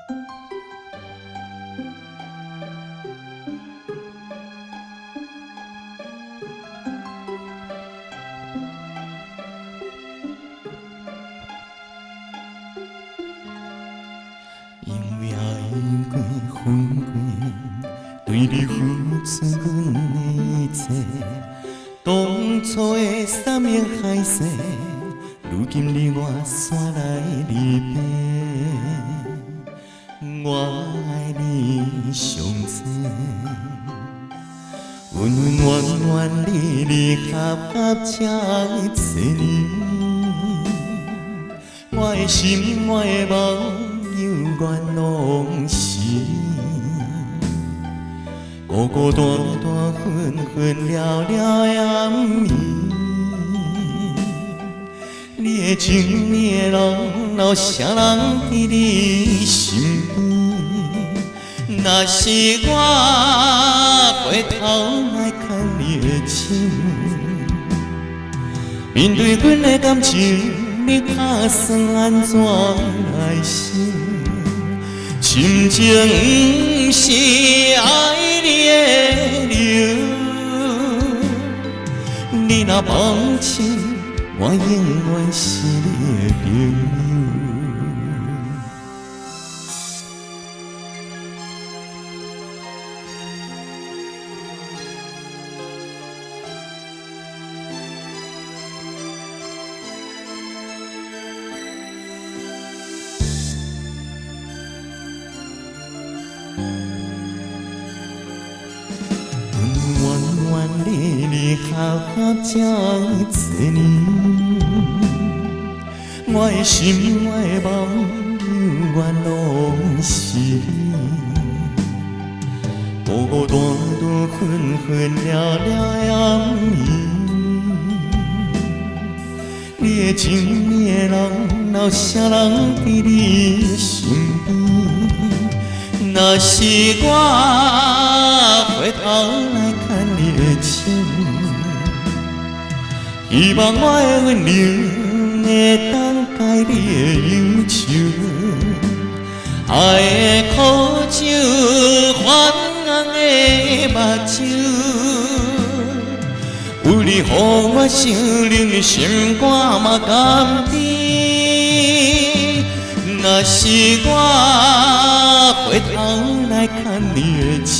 因为爱过分过，对你付出阮的一切，当初的山盟海誓，如今你我煞来离别。我爱你上多，温温暖暖，离离合合这多年，我的心，我的梦。有缘拢是你，孤孤单单、分分了了也不眠。你的情，你的lòng，有啥人伫你身边？若是我回头来看你的手，面对阮的感情，你打算安怎来想？心情不是爱你的理由，你若放手，我永远是你的朋友。离离合合这多年，我的心，我的梦，有缘拢是你。孤孤单单，分分了了也不眠。你的情，你的人，有啥人伫你身边？若是我回头来看你的手，希望我的温柔会当解你的忧愁，爱的苦酒，泛红的目睭，有你予我想啉，心肝嘛甘甜。若是我回头来看你的手，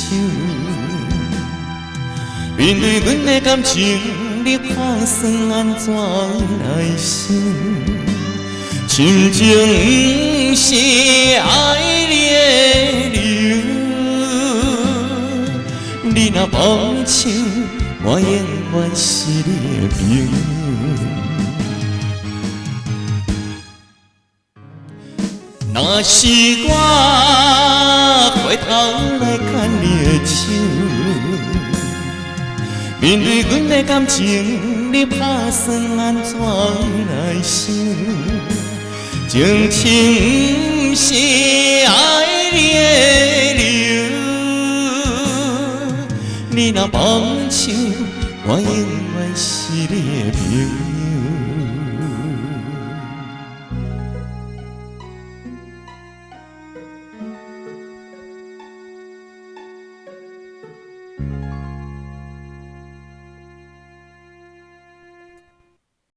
面对阮的感情，你打算安怎来想？心情不是爱你的理由，你若放手，我永远是你的朋友。若是我回头来看你的手，面对阮的感情，你打算安怎来想？情情不是爱你的理由，你若放手，我永